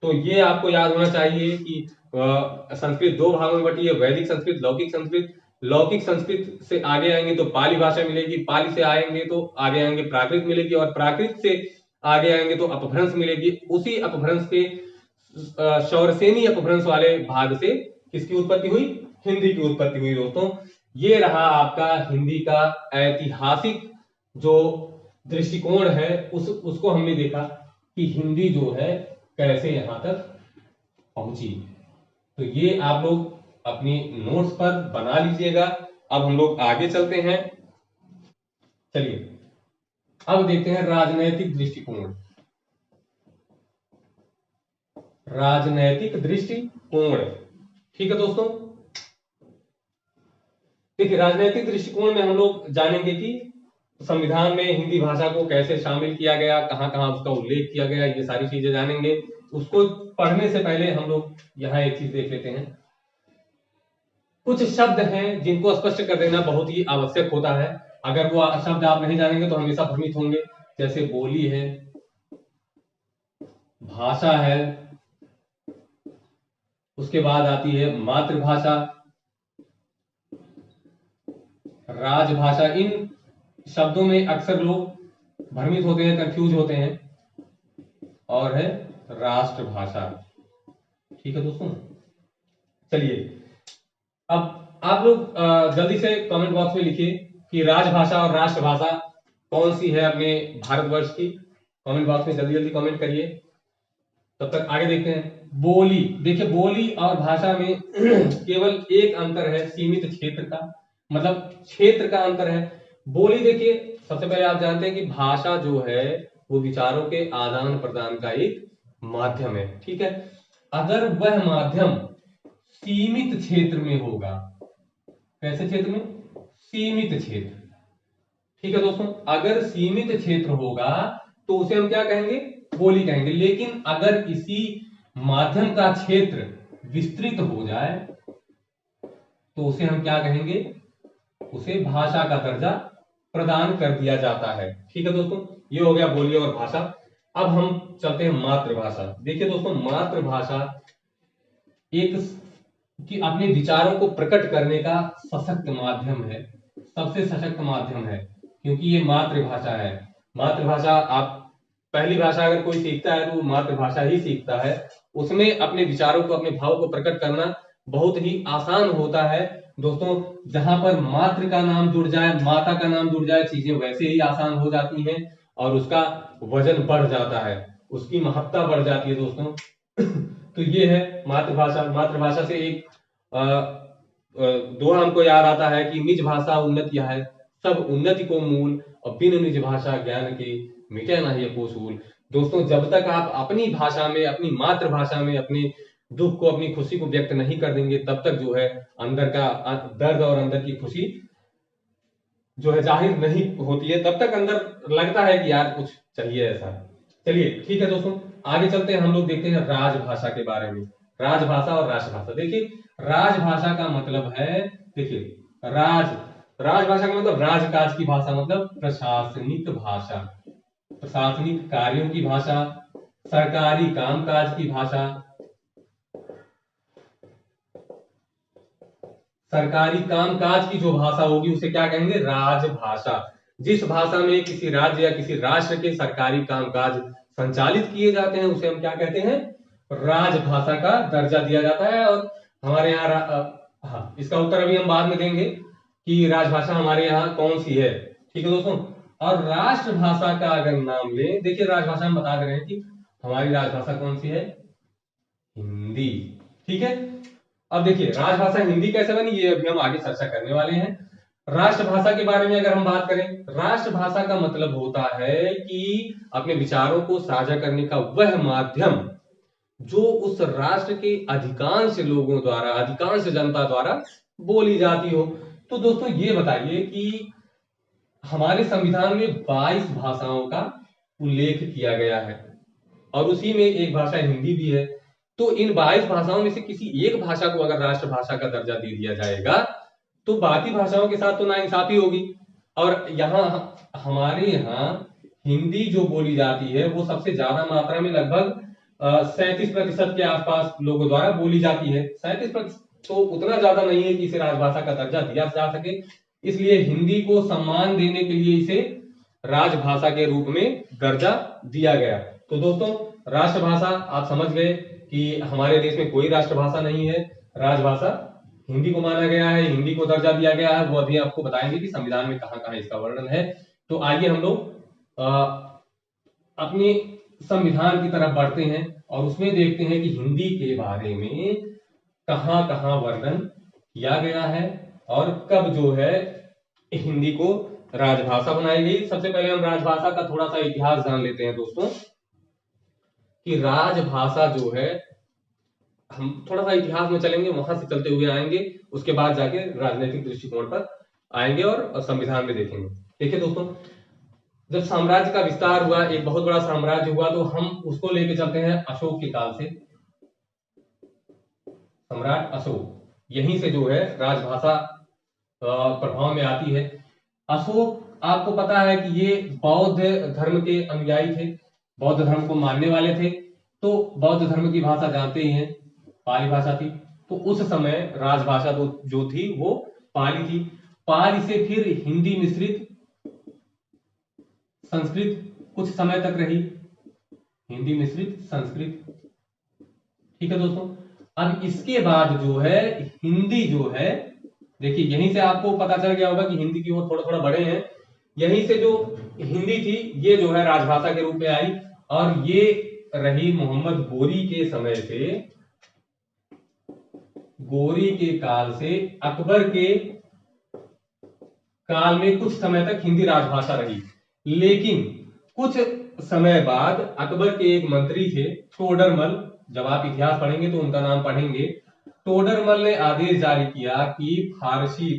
तो ये आपको याद होना चाहिए कि संस्कृत 2 भागों में बटी है, वैदिक संस्कृत, लौकिक संस्कृत। लौकिक संस्कृत से आगे आएंगे तो पाली भाषा मिलेगी, पाली से आएंगे तो आगे आएंगे प्राकृत मिलेगी, और प्राकृत से आगे आएंगे तो अपभ्रंश मिलेगी। उसी अपभ्रंश के शौरसेनी अपभ्रंश वाले भाग से किसकी उत्पत्ति हुई? हिंदी की उत्पत्ति हुई। दोस्तों, ये रहा आपका हिंदी का ऐतिहासिक जो दृष्टिकोण है, उसको हमने देखा कि हिंदी जो है कैसे यहां तक पहुंची। तो ये आप लोग अपनी नोट्स पर बना लीजिएगा। अब हम लोग आगे चलते हैं। चलिए अब देखते हैं राजनैतिक दृष्टिकोण। राजनैतिक दृष्टिकोण, ठीक है दोस्तों, देखिए राजनैतिक दृष्टिकोण में हम लोग जानेंगे कि संविधान में हिंदी भाषा को कैसे शामिल किया गया, कहां कहां उसका उल्लेख किया गया, ये सारी चीजें जानेंगे। उसको पढ़ने से पहले हम लोग यहाँ एक चीज देख लेते हैं। कुछ शब्द हैं जिनको स्पष्ट कर देना बहुत ही आवश्यक होता है। अगर वो शब्द आप नहीं जानेंगे तो हमेशा भ्रमित होंगे। जैसे बोली है, भाषा है, उसके बाद आती है मातृभाषा, राजभाषा। इन शब्दों में अक्सर लोग भ्रमित होते हैं, कंफ्यूज होते हैं। और है राष्ट्रभाषा। ठीक है दोस्तों, चलिए अब आप लोग जल्दी से कमेंट बॉक्स में लिखिए कि राजभाषा और राष्ट्रभाषा कौन सी है अपने भारतवर्ष की। कमेंट बॉक्स में जल्दी जल्दी कमेंट करिए। तब तक आगे देखते हैं। बोली, देखिए बोली और भाषा में केवल एक अंतर है, सीमित क्षेत्र का, मतलब क्षेत्र का अंतर है। बोली देखिए, सबसे पहले आप जानते हैं कि भाषा जो है वो विचारों के आदान प्रदान का एक माध्यम है। ठीक है, अगर वह माध्यम सीमित क्षेत्र में होगा, कैसे क्षेत्र में? सीमित क्षेत्र। ठीक है दोस्तों, अगर सीमित क्षेत्र होगा तो उसे हम क्या कहेंगे? बोली कहेंगे। लेकिन अगर इसी माध्यम का क्षेत्र विस्तृत हो जाए, तो उसे हम क्या कहेंगे, उसे भाषा का दर्जा प्रदान कर दिया जाता है। ठीक है दोस्तों, ये हो गया बोली और भाषा। अब हम चलते हैं मातृभाषा। देखिए दोस्तों, मातृभाषा एक कि अपने विचारों को प्रकट करने का सशक्त माध्यम है, सबसे सशक्त माध्यम है, क्योंकि ये मातृभाषा है। मातृभाषा, आप पहली भाषा अगर कोई सीखता है तो वो मातृभाषा ही सीखता है। उसमें अपने विचारों को, अपने भाव को प्रकट करना बहुत ही आसान होता है दोस्तों। जहां पर मातृ का नाम जुड़ जाए, माता का नाम जुड़ जाए, चीजें वैसे ही आसान हो जाती हैं और उसका वजन बढ़ जाता है, उसकी महत्ता बढ़ जाती है दोस्तों। तो ये है मातृभाषा। मातृभाषा से एक दोहा हमको याद आता है कि निज भाषा उन्नति है, सब उन्नति को मूल, और बिन निज भाषा ज्ञान के मिटे ना ये कोसूल। दोस्तों, जब तक आप अपनी भाषा में, अपनी मातृभाषा में अपने दुख को, अपनी खुशी को व्यक्त नहीं कर देंगे, तब तक जो है अंदर का दर्द और अंदर की खुशी जो है जाहिर नहीं होती है। तब तक अंदर लगता है कि यार कुछ चाहिए ऐसा। चलिए ठीक है दोस्तों, आगे चलते हैं। हम लोग देखते हैं राजभाषा के बारे में। राजभाषा और राष्ट्रभाषा। देखिए, राजभाषा का मतलब है, देखिए राजभाषा का मतलब राजकाज की भाषा, मतलब प्रशासनिक भाषा, प्रशासनिक कार्यों की भाषा, सरकारी कामकाज की भाषा, सरकारी कामकाज की जो भाषा होगी उसे क्या कहेंगे, राजभाषा। जिस भाषा में किसी राज्य या किसी राष्ट्र के सरकारी कामकाज संचालित किए जाते हैं उसे हम क्या कहते हैं, राजभाषा का दर्जा दिया जाता है। और हमारे यहाँ हाँ, इसका उत्तर अभी हम बाद में देंगे कि राजभाषा हमारे यहाँ कौन सी है। ठीक है दोस्तों, और राष्ट्रभाषा का अगर नाम लें, देखिए राजभाषा हम बता दे रहे हैं कि हमारी राजभाषा कौन सी है, हिंदी। ठीक है, अब देखिए राजभाषा हिंदी कैसे बनी, ये अभी हम आगे चर्चा करने वाले हैं। राष्ट्रभाषा के बारे में अगर हम बात करें, राष्ट्रभाषा का मतलब होता है कि अपने विचारों को साझा करने का वह माध्यम जो उस राष्ट्र के अधिकांश लोगों द्वारा, अधिकांश जनता द्वारा बोली जाती हो। तो दोस्तों ये बताइए कि हमारे संविधान में 22 भाषाओं का उल्लेख किया गया है और उसी में एक भाषा हिंदी भी है। तो इन 22 भाषाओं में से किसी एक भाषा को अगर राष्ट्रभाषा का दर्जा दे दिया जाएगा तो बाकी भाषाओं के साथ तो नाइंसाफी होगी। और यहाँ हमारे यहाँ हिंदी जो बोली जाती है वो सबसे ज्यादा मात्रा में, लगभग 37% के आसपास लोगों द्वारा बोली जाती है। 37% तो उतना ज्यादा नहीं है कि इसे राजभाषा का दर्जा दिया जा सके, इसलिए हिंदी को सम्मान देने के लिए इसे राजभाषा के रूप में दर्जा दिया गया। तो दोस्तों, राष्ट्रभाषा आप समझ गए कि हमारे देश में कोई राष्ट्रभाषा नहीं है, राजभाषा हिंदी को माना गया है, हिंदी को दर्जा दिया गया है। वो अभी आपको बताएंगे कि संविधान में कहां कहां इसका वर्णन है। तो आइए हम लोग अपने संविधान की तरफ बढ़ते हैं और उसमें देखते हैं कि हिंदी के बारे में कहां कहां वर्णन किया गया है और कब जो है हिंदी को राजभाषा बनाई गई। सबसे पहले हम राजभाषा का थोड़ा सा इतिहास जान लेते हैं दोस्तों, कि राजभाषा जो है, हम थोड़ा सा इतिहास में चलेंगे, वहां से चलते हुए आएंगे, उसके बाद जाके राजनीतिक दृष्टिकोण पर आएंगे और संविधान में देखेंगे। देखिए दोस्तों, जब साम्राज्य का विस्तार हुआ, एक बहुत बड़ा साम्राज्य हुआ, तो हम उसको लेके चलते हैं अशोक के काल से। सम्राट अशोक, यहीं से जो है राजभाषा प्रभाव में आती है। अशोक, आपको पता है कि ये बौद्ध धर्म के अनुयायी थे, बौद्ध धर्म को मानने वाले थे। तो बौद्ध धर्म की भाषा जानते ही हैं, पाली भाषा थी। तो उस समय राजभाषा जो थी वो पाली थी। पाली से फिर हिंदी मिश्रित संस्कृत कुछ समय तक रही, हिंदी मिश्रित संस्कृत। ठीक है दोस्तों, अब इसके बाद जो है हिंदी जो है, देखिए यहीं से आपको पता चल गया होगा कि हिंदी की ओर थोड़ा थोड़ा बढ़े हैं। यहीं से जो हिंदी थी ये जो है राजभाषा के रूप में आई और ये रही मोहम्मद गोरी के समय से, गोरी के काल से अकबर के काल में कुछ समय तक हिंदी राजभाषा रही। लेकिन कुछ समय बाद अकबर के एक मंत्री थे टोडरमल, जब आप इतिहास पढ़ेंगे तो उनका नाम पढ़ेंगे। टोडरमल ने आदेश जारी किया कि फारसी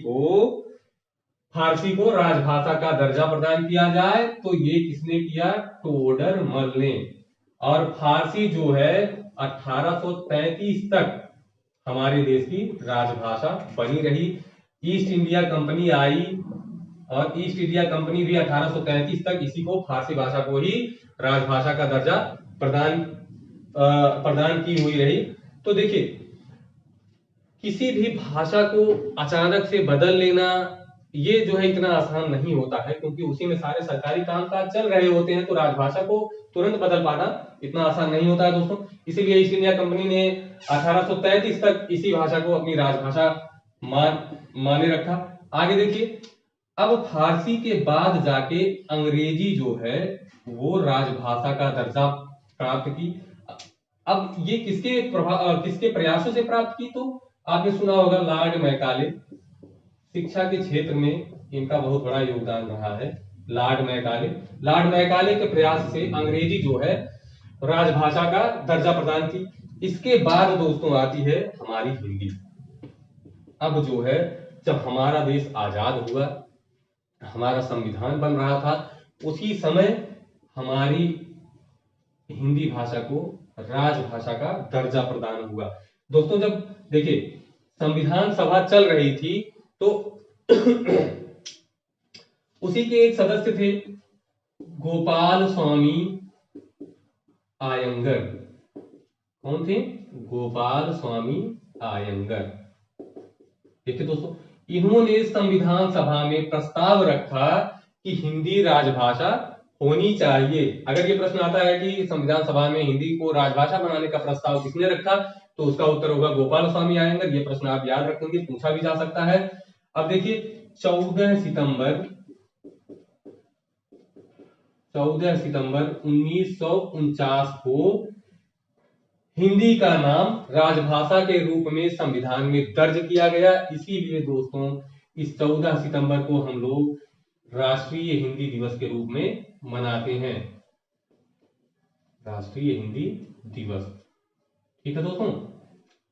को राजभाषा का दर्जा प्रदान किया जाए। तो ये किसने किया, टोडरमल ने। और फारसी जो है 1833 तक हमारे देश की राजभाषा बनी रही। ईस्ट इंडिया कंपनी आई और ईस्ट इंडिया कंपनी भी 1833 तक इसी को, फारसी भाषा को ही राजभाषा का दर्जा प्रदान की हुई रही। तो देखिए, किसी भी भाषा को अचानक से बदल लेना ये जो है इतना आसान नहीं होता है, क्योंकि उसी में सारे सरकारी कामकाज चल रहे होते हैं। तो राजभाषा को तुरंत बदल पाना इतना आसान नहीं होता है दोस्तों। इसीलिए ईस्ट इंडिया कंपनी ने 1833 तक इसी भाषा को अपनी राजभाषा माने रखा। आगे देखिए, अब फारसी के बाद जाके अंग्रेजी जो है वो राजभाषा का दर्जा प्राप्त की। अब ये किसके प्रयासों से प्राप्त की? तो आपने सुना होगा लॉर्ड मैकाले, शिक्षा के क्षेत्र में इनका बहुत बड़ा योगदान रहा है। लॉर्ड मैकाले के प्रयास से अंग्रेजी जो है राजभाषा का दर्जा प्रदान की। इसके बाद दोस्तों आती है हमारी हिंदी। अब जो है, जब हमारा देश आजाद हुआ, हमारा संविधान बन रहा था, उसी समय हमारी हिंदी भाषा को राजभाषा का दर्जा प्रदान हुआ। दोस्तों, जब देखिए संविधान सभा चल रही थी तो उसी के एक सदस्य थे गोपाल स्वामी आयंगर। कौन थे? गोपाल स्वामी आयंगर। देखिए दोस्तों, इन्होंने संविधान सभा में प्रस्ताव रखा कि हिंदी राजभाषा होनी चाहिए। अगर ये प्रश्न आता है कि संविधान सभा में हिंदी को राजभाषा बनाने का प्रस्ताव किसने रखा, तो उसका उत्तर होगा गोपाल स्वामी आयंगर। ये प्रश्न आप याद रखेंगे, पूछा भी जा सकता है। अब देखिए, 14 सितंबर 1949 को हिंदी का नाम राजभाषा के रूप में संविधान में दर्ज किया गया। इसीलिए दोस्तों, इस 14 सितंबर को हम लोग राष्ट्रीय हिंदी दिवस के रूप में मनाते हैं। राष्ट्रीय हिंदी दिवस, ठीक है दोस्तों,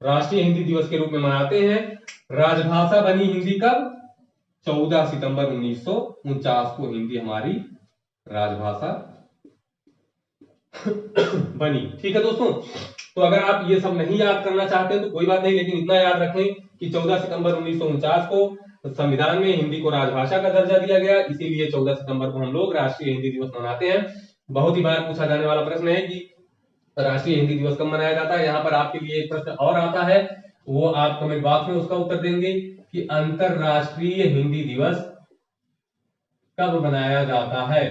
राष्ट्रीय हिंदी दिवस के रूप में मनाते हैं। राजभाषा बनी हिंदी कब? 14 सितंबर 1949 को हिंदी हमारी राजभाषा बनी। ठीक है दोस्तों, तो अगर आप ये सब नहीं याद करना चाहते तो कोई बात नहीं, लेकिन इतना याद रखें कि 14 सितंबर 1949 को संविधान में हिंदी को राजभाषा का दर्जा दिया गया। इसीलिए 14 सितंबर को हम लोग राष्ट्रीय हिंदी दिवस मनाते हैं। बहुत ही बार पूछा जाने वाला प्रश्न है कि राष्ट्रीय हिंदी दिवस कब मनाया जाता है। यहाँ पर आपके लिए एक प्रश्न और आता है, वो आप कमेंट बॉक्स में उसका उत्तर देंगे कि अंतरराष्ट्रीय हिंदी दिवस कब मनाया जाता है।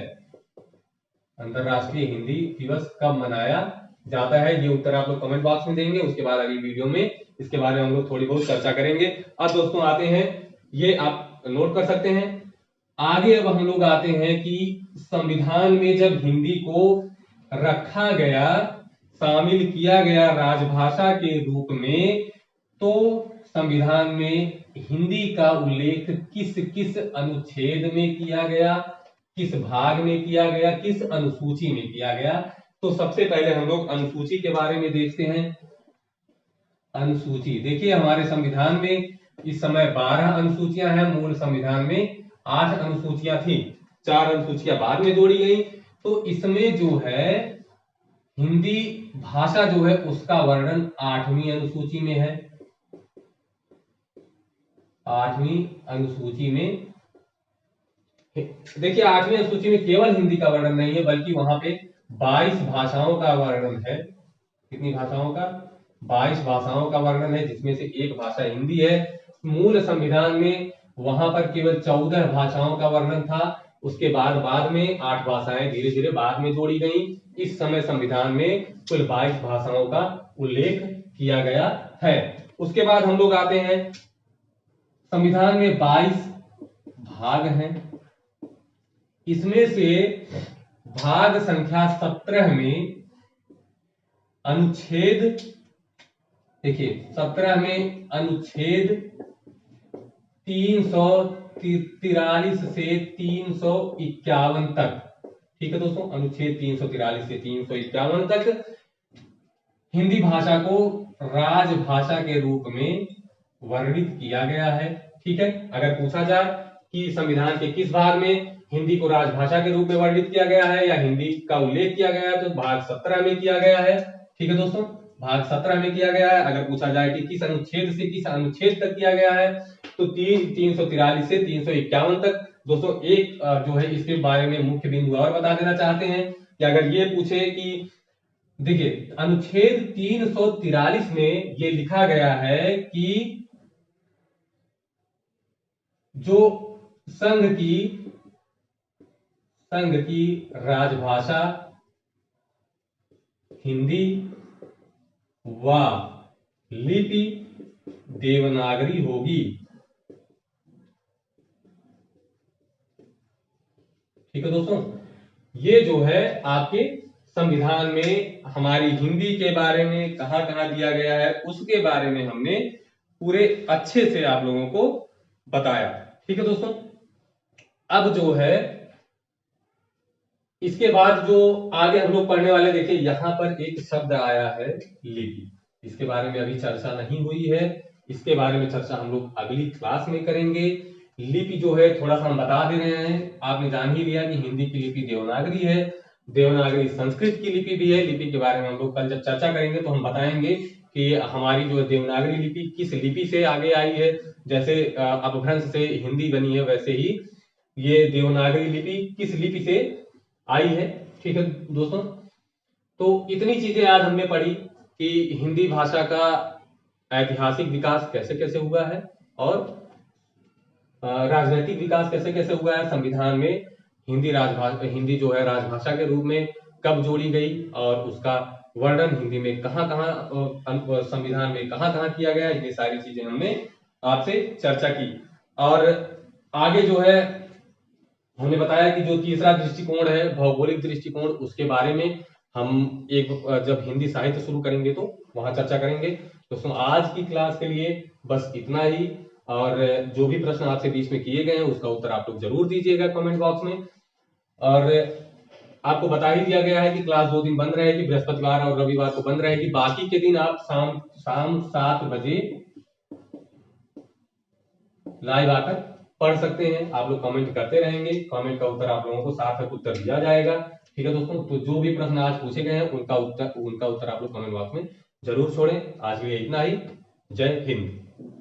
अंतरराष्ट्रीय हिंदी दिवस कब मनाया जाता है, ये उत्तर आप लोग कमेंट बॉक्स में देंगे। उसके बाद अगली वीडियो में इसके बारे में हम लोग थोड़ी बहुत चर्चा करेंगे। अब दोस्तों आते हैं, ये आप नोट कर सकते हैं। आगे अब हम लोग आते हैं कि संविधान में जब हिंदी को रखा गया, शामिल किया गया राजभाषा के रूप में, तो संविधान में हिंदी का उल्लेख किस किस अनुच्छेद में किया गया, किस भाग में किया गया, किस अनुसूची में किया गया। तो सबसे पहले हम लोग अनुसूची के बारे में देखते हैं। अनुसूची देखिए, हमारे संविधान में इस समय 12 अनुसूचियां हैं। मूल संविधान में 8 अनुसूचियां थी, 4 अनुसूचियां बाद में जोड़ी गई। तो इसमें जो है हिंदी भाषा जो है उसका वर्णन 8वीं अनुसूची में है। 8वीं अनुसूची में देखिए, 8वीं अनुसूची में केवल हिंदी का वर्णन नहीं है, बल्कि वहां पे 22 भाषाओं का वर्णन है। कितनी भाषाओं का? 22 भाषाओं का वर्णन है, जिसमें से एक भाषा हिंदी है। मूल संविधान में वहां पर केवल 14 भाषाओं का वर्णन था। उसके बाद में 8 भाषाएं धीरे धीरे बाद में जोड़ी गई। इस समय संविधान में कुल 22 भाषाओं का उल्लेख किया गया है। उसके बाद हम लोग आते हैं, संविधान में 22 भाग हैं। इसमें से भाग संख्या 17 में अनुच्छेद, देखिए 17 में अनुच्छेद 343 से 351 तक, ठीक है दोस्तों, अनुच्छेद 343 से 351 तक हिंदी भाषा को राजभाषा के रूप में वर्णित किया गया है। ठीक है, अगर पूछा जाए कि संविधान के किस भाग में हिंदी को राजभाषा के रूप में वर्णित किया गया है या हिंदी का उल्लेख किया गया है, तो भाग 17 में किया गया है। ठीक है दोस्तों, भाग 17 में किया गया है। अगर पूछा जाए कि किस अनुच्छेद से किस अनुच्छेद तक किया गया है, तो 343 से 351 तक। दोस्तों एक जो है इसके बारे में मुख्य बिंदु और बता देना चाहते हैं कि अगर ये पूछे कि देखिए अनुच्छेद 343 में ये लिखा गया है कि जो संघ की राजभाषा हिंदी व लिपि देवनागरी होगी। ठीक है दोस्तों, ये जो है आपके संविधान में हमारी हिंदी के बारे में कहां कहां दिया गया है उसके बारे में हमने पूरे अच्छे से आप लोगों को बताया। ठीक है दोस्तों, अब जो है इसके बाद जो आगे हम लोग पढ़ने वाले, देखिए यहां पर एक शब्द आया है लिपि। इसके बारे में अभी चर्चा नहीं हुई है, इसके बारे में चर्चा हम लोग अगली क्लास में करेंगे। लिपि जो है थोड़ा सा हम बता दे रहे हैं, आपने जान ही लिया कि हिंदी की लिपि देवनागरी है, देवनागरी संस्कृत की लिपि भी है। लिपि के बारे में हम लोग कल जब चर्चा करेंगे तो हम बताएंगे कि हमारी जो देवनागरी लिपि किस लिपि से आगे आई है। जैसे अपभ्रंश से हिंदी बनी है, वैसे ही ये देवनागरी लिपि किस लिपि से आई है। ठीक है दोस्तों, तो इतनी चीजें आज हमने पढ़ी कि हिंदी भाषा का ऐतिहासिक विकास कैसे कैसे हुआ है और राजनीतिक विकास कैसे कैसे हुआ है, संविधान में हिंदी जो है राजभाषा के रूप में कब जोड़ी गई और उसका वर्णन हिंदी में कहां कहां संविधान में कहां कहां किया गया, ये सारी चीजें हमने आपसे चर्चा की। और आगे जो है हमने बताया कि जो तीसरा दृष्टिकोण है भौगोलिक दृष्टिकोण, उसके बारे में हम एक जब हिंदी साहित्य शुरू करेंगे तो वहां चर्चा करेंगे। दोस्तों आज की क्लास के लिए बस इतना ही, और जो भी प्रश्न आपसे बीच में किए गए हैं उसका उत्तर आप लोग जरूर दीजिएगा कमेंट बॉक्स में। और आपको बता ही दिया गया है कि क्लास 2 दिन बंद रहेगी, बृहस्पतिवार और रविवार को बंद रहेगी। बाकी के दिन आप शाम 7 बजे लाइव आकर पढ़ सकते हैं। आप लोग कमेंट करते रहेंगे, कमेंट का उत्तर आप लोगों को साथ में उत्तर दिया जाएगा। ठीक है दोस्तों, तो जो भी प्रश्न आज पूछे गए हैं उनका उत्तर आप लोग कमेंट बॉक्स में जरूर छोड़ें। आज के लिए इतना ही। जय हिंद।